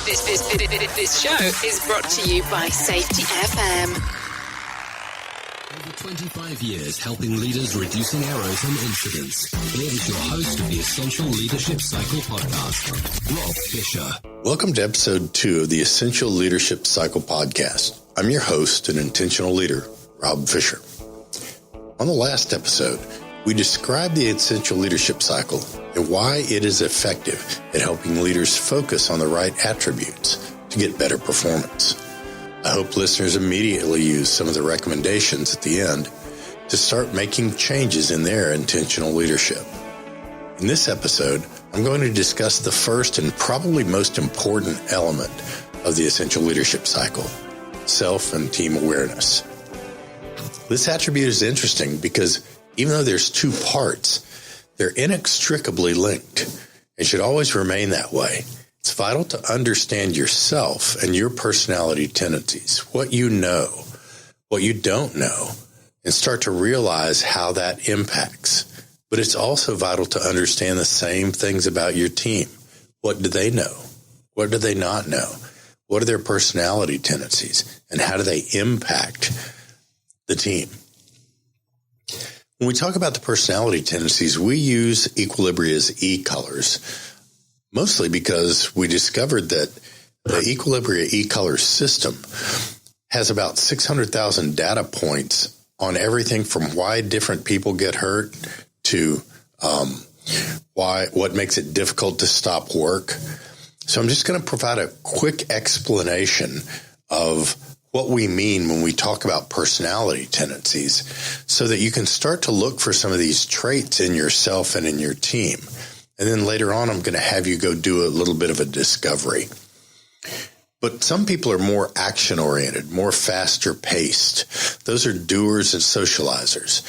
This show is brought to you by Safety FM. Over 25 years helping leaders reducing errors and incidents. Here is your host of the Essential Leadership Cycle podcast, Rob Fisher. Welcome to episode 2 of the Essential Leadership Cycle podcast. I'm your host and intentional leader, Rob Fisher. On the last episode, we described the Essential Leadership Cycle and why it is effective at helping leaders focus on the right attributes to get better performance. I hope listeners immediately use some of the recommendations at the end to start making changes in their intentional leadership. In this episode, I'm going to discuss the first and probably most important element of the Essential Leadership Cycle, self and team awareness. This attribute is interesting because even though there's two parts, they're inextricably linked and should always remain that way. It's vital to understand yourself and your personality tendencies, what you know, what you don't know, and start to realize how that impacts. But it's also vital to understand the same things about your team. What do they know? What do they not know? What are their personality tendencies? And how do they impact the team? When we talk about the personality tendencies, we use Equilibria's E-colors, mostly because we discovered that the Equilibria E-color system has about 600,000 data points on everything from why different people get hurt to what makes it difficult to stop work. So I'm just going to provide a quick explanation of what we mean when we talk about personality tendencies so that you can start to look for some of these traits in yourself and in your team. And then later on, I'm going to have you go do a little bit of a discovery. But some people are more action-oriented, more faster-paced. Those are doers and socializers.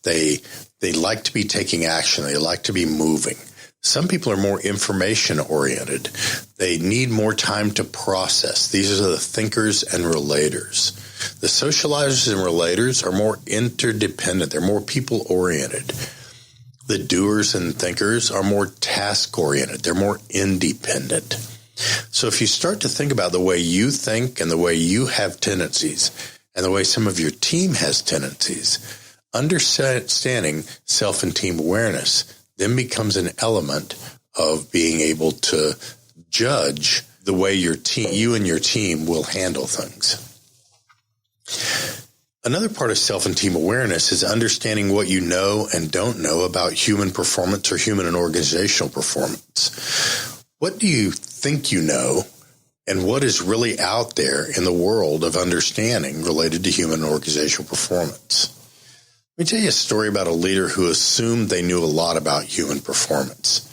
They like to be taking action. They like to be moving. Some people are more information-oriented. They need more time to process. These are the thinkers and relators. The socializers and relators are more interdependent. They're more people-oriented. The doers and thinkers are more task-oriented. They're more independent. So if you start to think about the way you think and the way you have tendencies and the way some of your team has tendencies, understanding self and team awareness then becomes an element of being able to judge the way you and your team will handle things. Another part of self and team awareness is understanding what you know and don't know about human performance or human and organizational performance. What do you think you know, and what is really out there in the world of understanding related to human and organizational performance? Let me tell you a story about a leader who assumed they knew a lot about human performance.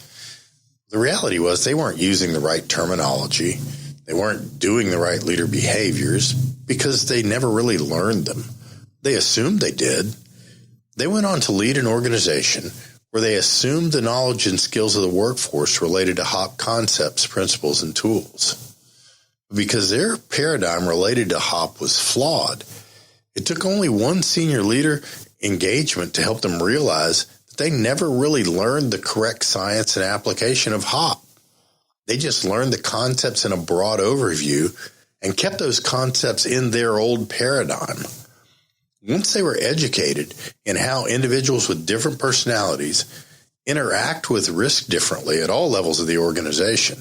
The reality was they weren't using the right terminology. They weren't doing the right leader behaviors because they never really learned them. They assumed they did. They went on to lead an organization where they assumed the knowledge and skills of the workforce related to HOP concepts, principles, and tools. Because their paradigm related to HOP was flawed, it took only one senior leader engagement to help them realize that they never really learned the correct science and application of HOP. They just learned the concepts in a broad overview and kept those concepts in their old paradigm. Once they were educated in how individuals with different personalities interact with risk differently at all levels of the organization,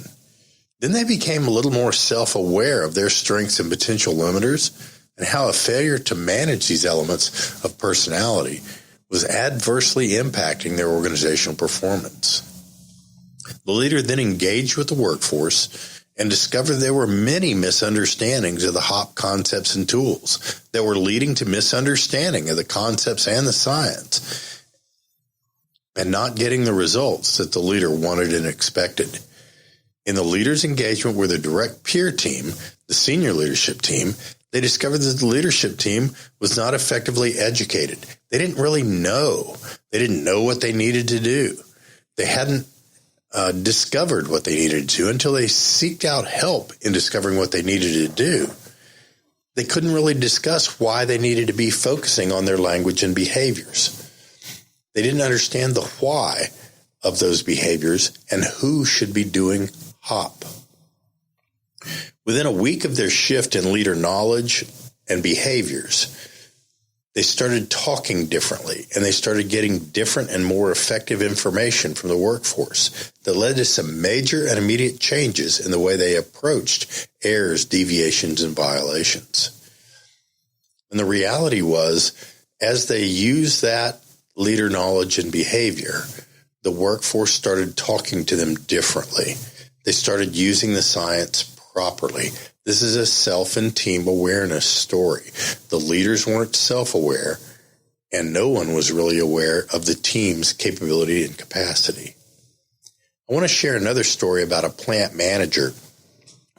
then they became a little more self-aware of their strengths and potential limiters and how a failure to manage these elements of personality was adversely impacting their organizational performance. The leader then engaged with the workforce and discovered there were many misunderstandings of the HOP concepts and tools that were leading to misunderstanding of the concepts and the science and not getting the results that the leader wanted and expected. In the leader's engagement with a direct peer team, the senior leadership team, they discovered that the leadership team was not effectively educated. They didn't really know. They didn't know what they needed to do. They hadn't discovered what they needed to until they seeked out help in discovering what they needed to do. They couldn't really discuss why they needed to be focusing on their language and behaviors. They didn't understand the why of those behaviors and who should be doing HOP. Within a week of their shift in leader knowledge and behaviors, they started talking differently, and they started getting different and more effective information from the workforce that led to some major and immediate changes in the way they approached errors, deviations, and violations. And the reality was, as they used that leader knowledge and behavior, the workforce started talking to them differently. They started using the science properly. This is a self and team awareness story. The leaders weren't self-aware, and no one was really aware of the team's capability and capacity. I want to share another story about a plant manager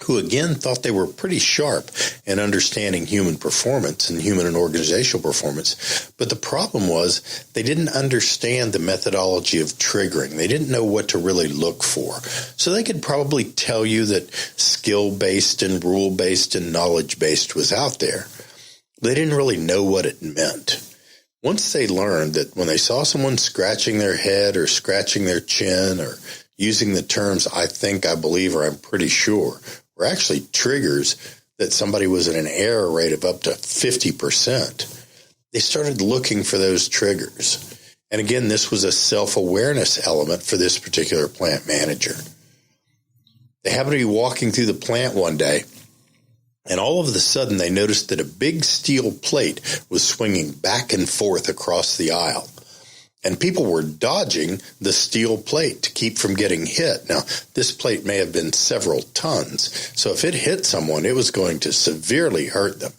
who again thought they were pretty sharp in understanding human performance and human and organizational performance. But the problem was they didn't understand the methodology of triggering. They didn't know what to really look for. So they could probably tell you that skill-based and rule-based and knowledge-based was out there. They didn't really know what it meant. Once they learned that when they saw someone scratching their head or scratching their chin or using the terms I think, I believe, or I'm pretty sure, were actually triggers that somebody was at an error rate of up to 50%. They started looking for those triggers. And again, this was a self-awareness element for this particular plant manager. They happened to be walking through the plant one day, and all of a sudden they noticed that a big steel plate was swinging back and forth across the aisle. And people were dodging the steel plate to keep from getting hit. Now, this plate may have been several tons, so if it hit someone, it was going to severely hurt them.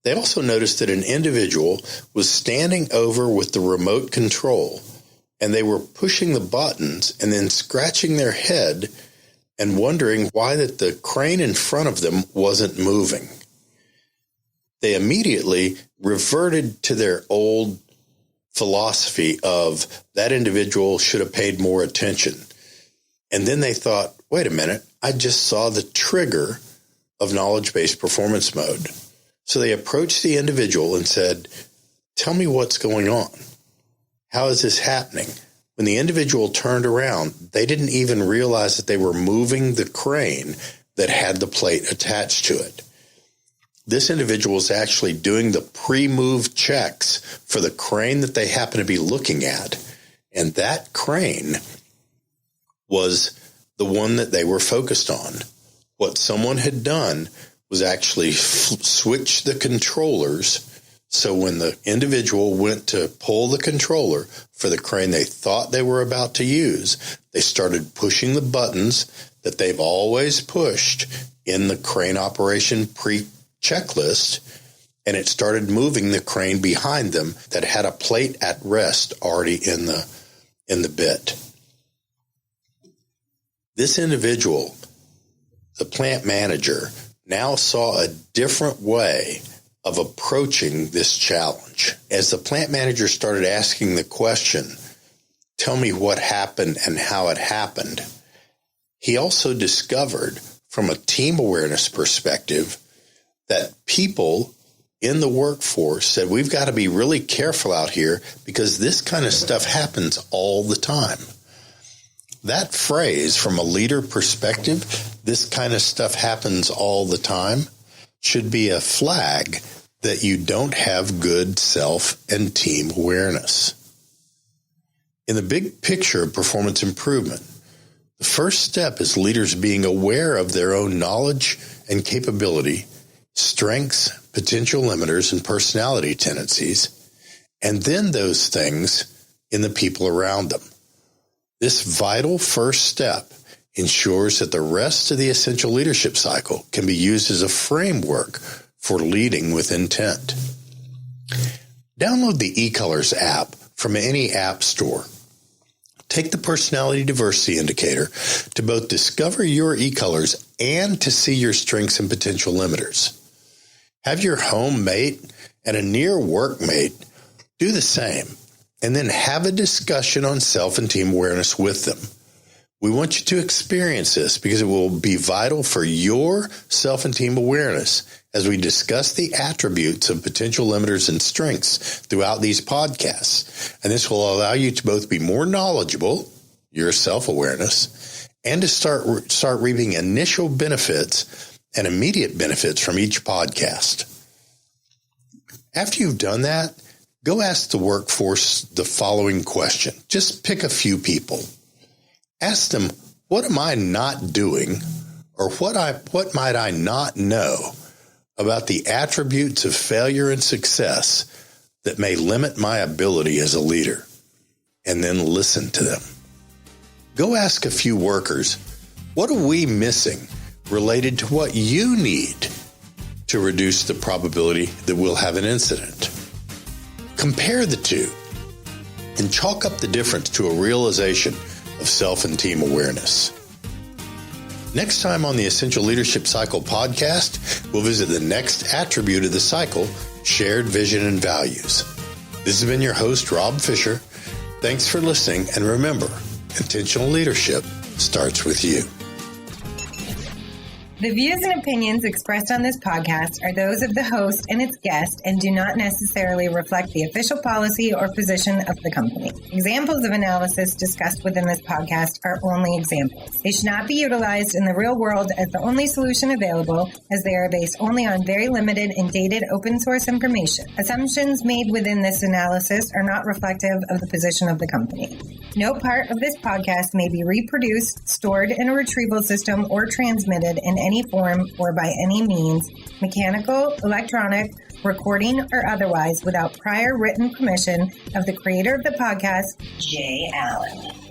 They also noticed that an individual was standing over with the remote control, and they were pushing the buttons and then scratching their head and wondering why that the crane in front of them wasn't moving. They immediately reverted to their old philosophy of that individual should have paid more attention. And then they thought, wait a minute, I just saw the trigger of knowledge-based performance mode. So they approached the individual and said, tell me what's going on. How is this happening? When the individual turned around, they didn't even realize that they were moving the crane that had the plate attached to it. This individual is actually doing the pre-move checks for the crane that they happen to be looking at. And that crane was the one that they were focused on. What someone had done was actually switch the controllers. So when the individual went to pull the controller for the crane they thought they were about to use, they started pushing the buttons that they've always pushed in the crane operation checklist, and it started moving the crane behind them that had a plate at rest already in the bit. This individual, the plant manager, now saw a different way of approaching this challenge. As the plant manager started asking the question, tell me what happened and how it happened, he also discovered from a team awareness perspective that people in the workforce said, we've got to be really careful out here because this kind of stuff happens all the time. That phrase, from a leader perspective, this kind of stuff happens all the time, should be a flag that you don't have good self and team awareness. In the big picture of performance improvement, the first step is leaders being aware of their own knowledge and capability, strengths, potential limiters, and personality tendencies, and then those things in the people around them. This vital first step ensures that the rest of the essential leadership cycle can be used as a framework for leading with intent. Download the eColors app from any app store. Take the personality diversity indicator to both discover your eColors and to see your strengths and potential limiters. Have your home mate and a near work mate do the same, and then have a discussion on self and team awareness with them. We want you to experience this because it will be vital for your self and team awareness as we discuss the attributes of potential limiters and strengths throughout these podcasts. And this will allow you to both be more knowledgeable, your self-awareness, and to start reaping initial benefits and immediate benefits from each podcast. After you've done that, go ask the workforce the following question. Just pick a few people. Ask them, what am I not doing, or what might I not know about the attributes of failure and success that may limit my ability as a leader? And then listen to them. Go ask a few workers, what are we missing related to what you need to reduce the probability that we'll have an incident? Compare the two and chalk up the difference to a realization of self and team awareness. Next time on the Essential Leadership Cycle podcast, we'll visit the next attribute of the cycle, shared vision and values. This has been your host, Rob Fisher. Thanks for listening, and remember, intentional leadership starts with you. The views and opinions expressed on this podcast are those of the host and its guest and do not necessarily reflect the official policy or position of the company. Examples of analysis discussed within this podcast are only examples. They should not be utilized in the real world as the only solution available, as they are based only on very limited and dated open source information. Assumptions made within this analysis are not reflective of the position of the company. No part of this podcast may be reproduced, stored in a retrieval system, or transmitted in any form or by any means, mechanical, electronic, recording, or otherwise, without prior written permission of the creator of the podcast, Jay Allen.